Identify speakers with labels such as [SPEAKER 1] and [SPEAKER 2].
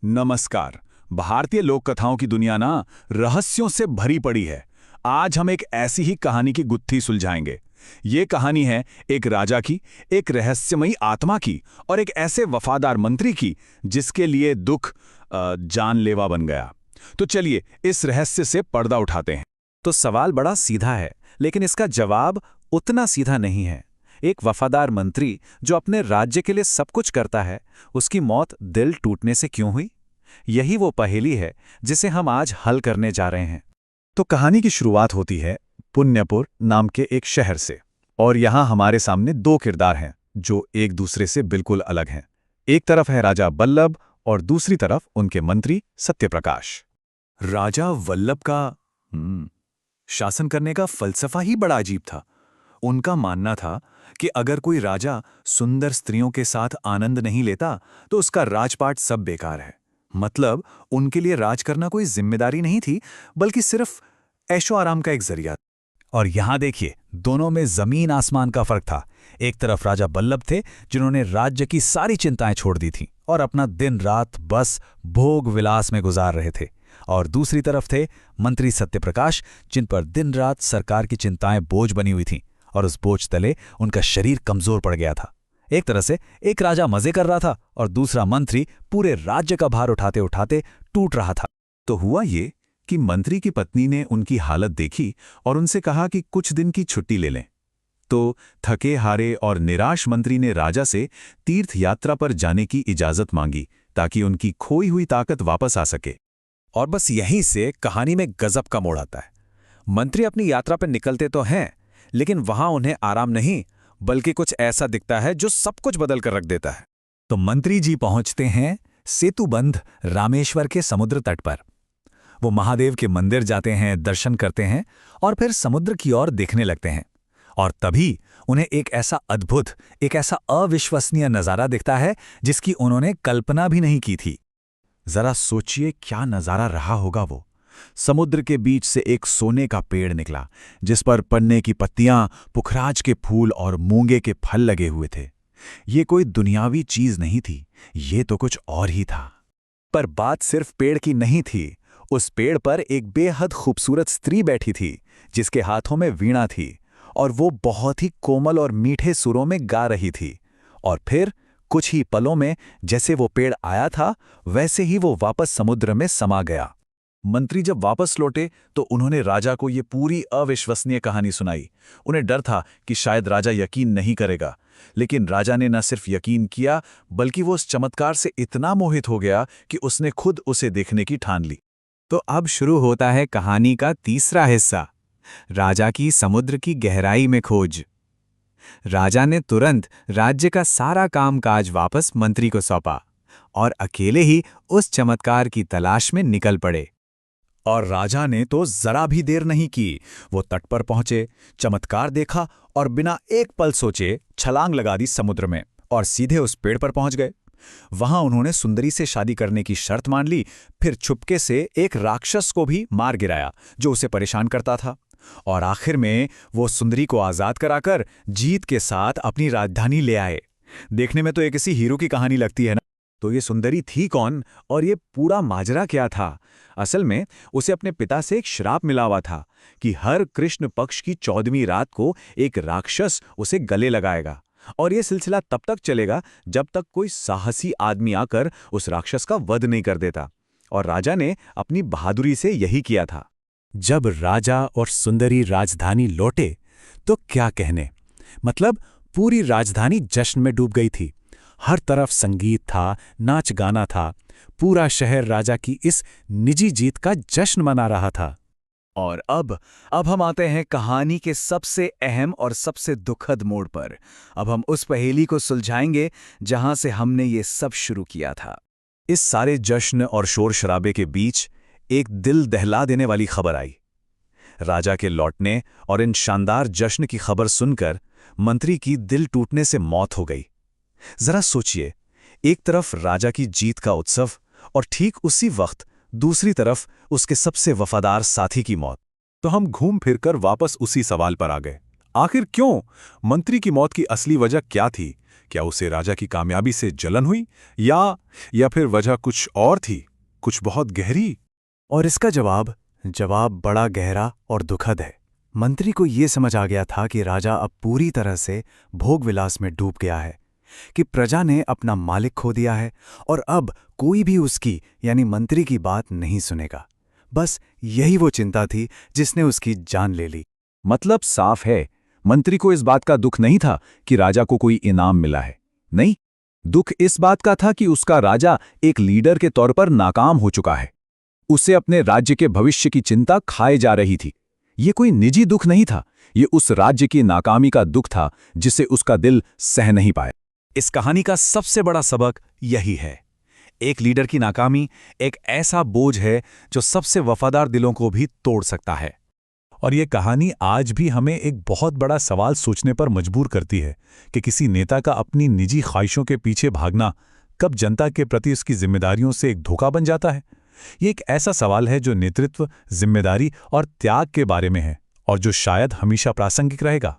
[SPEAKER 1] नमस्कार। भारतीय लोक कथाओं की दुनिया ना रहस्यों से भरी पड़ी है। आज हम एक ऐसी ही कहानी की गुत्थी सुलझाएंगे। ये कहानी है एक राजा की, एक रहस्यमयी आत्मा की और एक ऐसे वफादार मंत्री की जिसके लिए दुख जानलेवा बन गया। तो चलिए इस रहस्य से पर्दा उठाते हैं।
[SPEAKER 2] तो सवाल बड़ा सीधा है, लेकिन इसका जवाब उतना सीधा नहीं है। एक वफादार मंत्री जो अपने राज्य के लिए सब कुछ करता है, उसकी मौत दिल टूटने से क्यों हुई? यही वो पहेली है जिसे हम आज हल करने जा रहे हैं।
[SPEAKER 3] तो कहानी की शुरुआत होती है पुण्यपुर नाम के एक शहर से। और यहाँ हमारे सामने दो किरदार हैं जो एक दूसरे से बिल्कुल अलग हैं। एक तरफ है राजा बल्लभ और दूसरी तरफ उनके मंत्री सत्यप्रकाश।
[SPEAKER 2] राजा वल्लभ का शासन करने का फलसफा ही बड़ा अजीब था। उनका मानना था कि अगर कोई राजा सुंदर स्त्रियों के साथ आनंद नहीं लेता तो उसका राजपाट सब बेकार है। मतलब उनके लिए राज करना कोई जिम्मेदारी नहीं थी, बल्कि सिर्फ ऐशो आराम का एक जरिया।
[SPEAKER 3] और यहाँ देखिए, दोनों में जमीन आसमान का फर्क था। एक तरफ राजा बल्लभ थे जिन्होंने राज्य की सारी चिंताएं छोड़ दी थीं और अपना दिन रात बस भोग विलास में गुजार रहे थे। और दूसरी तरफ थे मंत्री सत्यप्रकाश, जिन पर दिन रात सरकार की चिंताएं बोझ बनी हुई थीं और उस बोझ तले उनका शरीर कमजोर पड़ गया था। एक तरह से एक राजा मजे कर रहा था और दूसरा मंत्री पूरे राज्य का भार उठाते उठाते टूट रहा था।
[SPEAKER 4] तो हुआ ये कि मंत्री की पत्नी ने उनकी हालत देखी और उनसे कहा कि कुछ दिन की छुट्टी ले लें। तो थके हारे और निराश मंत्री ने राजा से तीर्थ यात्रा पर जाने की इजाजत मांगी ताकि उनकी खोई हुई ताकत वापस आ सके।
[SPEAKER 2] और बस यहीं से कहानी में गजब का मोड़ आता है। मंत्री अपनी यात्रा पर निकलते तो हैं, लेकिन वहां उन्हें आराम नहीं, बल्कि कुछ ऐसा दिखता है जो सब कुछ बदल कर रख देता है।
[SPEAKER 3] तो मंत्री जी पहुंचते हैं सेतुबंध रामेश्वर के समुद्र तट पर। वो महादेव के मंदिर जाते हैं, दर्शन करते हैं और फिर समुद्र की ओर देखने लगते हैं। और तभी उन्हें एक ऐसा अद्भुत, एक ऐसा अविश्वसनीय नज़ारा दिखता है जिसकी उन्होंने कल्पना भी नहीं की थी। जरा सोचिए क्या नज़ारा रहा होगा वो। समुद्र के बीच से एक सोने का पेड़ निकला जिस पर पन्ने की पत्तियां, पुखराज के फूल और मूंगे के फल लगे हुए थे। ये कोई दुनियावी चीज नहीं थी, ये तो कुछ और ही था।
[SPEAKER 2] पर बात सिर्फ पेड़ की नहीं थी। उस पेड़ पर एक बेहद खूबसूरत स्त्री बैठी थी जिसके हाथों में वीणा थी और वो बहुत ही कोमल और मीठे सुरों में गा रही थी। और फिर कुछ ही पलों में जैसे वो पेड़ आया था वैसे ही वो वापस समुद्र में समा गया।
[SPEAKER 4] मंत्री जब वापस लौटे तो उन्होंने राजा को ये पूरी अविश्वसनीय कहानी सुनाई। उन्हें डर था कि शायद राजा यकीन नहीं करेगा, लेकिन राजा ने न सिर्फ यकीन किया बल्कि वो उस चमत्कार से इतना मोहित हो गया कि उसने खुद उसे देखने की ठान ली।
[SPEAKER 2] तो अब शुरू होता है कहानी का तीसरा हिस्सा, राजा की समुद्र की गहराई में खोज। राजा ने तुरंत राज्य का सारा कामकाज वापस मंत्री को सौंपा और अकेले ही उस चमत्कार की तलाश में निकल पड़े।
[SPEAKER 3] और राजा ने तो जरा भी देर नहीं की। वो तट पर पहुंचे, चमत्कार देखा और बिना एक पल सोचे छलांग लगा दी समुद्र में और सीधे उस पेड़ पर पहुंच गए। वहां उन्होंने सुंदरी से शादी करने की शर्त मान ली, फिर चुपके से एक राक्षस को भी मार गिराया जो उसे परेशान करता था। और आखिर में वो सुंदरी को आजाद कराकर जीत के साथ अपनी राजधानी ले आए। देखने में तो एक किसी हीरो की कहानी लगती है ना।
[SPEAKER 4] तो ये सुंदरी थी कौन और ये पूरा माजरा क्या था? असल में उसे अपने पिता से एक श्राप मिला हुआ था कि हर कृष्ण पक्ष की 14वीं रात को एक राक्षस उसे गले लगाएगा और ये सिलसिला तब तक चलेगा जब तक कोई साहसी आदमी आकर उस राक्षस का वध नहीं कर देता। और राजा ने अपनी बहादुरी से यही किया था।
[SPEAKER 3] जब राजा और सुंदरी राजधानी लौटे तो क्या कहने, मतलब पूरी राजधानी जश्न में डूब गई थी। हर तरफ संगीत था, नाच गाना था। पूरा शहर राजा की इस निजी जीत का जश्न मना रहा था।
[SPEAKER 2] और अब हम आते हैं कहानी के सबसे अहम और सबसे दुखद मोड़ पर। अब हम उस पहेली को सुलझाएंगे जहां से हमने ये सब शुरू किया था।
[SPEAKER 4] इस सारे जश्न और शोर शराबे के बीच एक दिल दहला देने वाली खबर आई। राजा के लौटने और इन शानदार जश्न की खबर सुनकर मंत्री की दिल टूटने से मौत हो गई। जरा सोचिए, एक तरफ राजा की जीत का उत्सव और ठीक उसी वक्त दूसरी तरफ उसके सबसे वफादार साथी की मौत। तो हम घूम फिरकर वापस उसी सवाल पर आ गए, आखिर क्यों? मंत्री की मौत की असली वजह क्या थी?
[SPEAKER 1] क्या उसे राजा की कामयाबी से जलन हुई या फिर वजह कुछ और थी, कुछ बहुत गहरी?
[SPEAKER 2] और इसका जवाब बड़ा गहरा और दुखद है। मंत्री को ये समझ आ गया था कि राजा अब पूरी तरह से भोगविलास में डूब गया है, कि प्रजा ने अपना मालिक खो दिया है और अब कोई भी उसकी यानी मंत्री की बात नहीं सुनेगा। बस यही वो चिंता थी जिसने उसकी जान ले ली।
[SPEAKER 4] मतलब साफ है, मंत्री को इस बात का दुख नहीं था कि राजा को कोई इनाम मिला है। नहीं, दुख इस बात का था कि उसका राजा एक लीडर के तौर पर नाकाम हो चुका है। उसे अपने राज्य के भविष्य की चिंता खाए जा रही थी। ये कोई निजी दुख नहीं था, ये उस राज्य की नाकामी का दुख था जिसे उसका दिल सह नहीं पाया।
[SPEAKER 3] इस कहानी का सबसे बड़ा सबक यही है, एक लीडर की नाकामी एक ऐसा बोझ है जो सबसे वफादार दिलों को भी तोड़ सकता है। और ये कहानी आज भी हमें एक बहुत बड़ा सवाल सोचने पर मजबूर करती है कि किसी नेता का अपनी निजी ख्वाहिशों के पीछे भागना कब जनता के प्रति उसकी जिम्मेदारियों से एक धोखा बन जाता है। ये एक ऐसा सवाल है जो नेतृत्व, जिम्मेदारी और त्याग के बारे में है और जो शायद हमेशा प्रासंगिक रहेगा।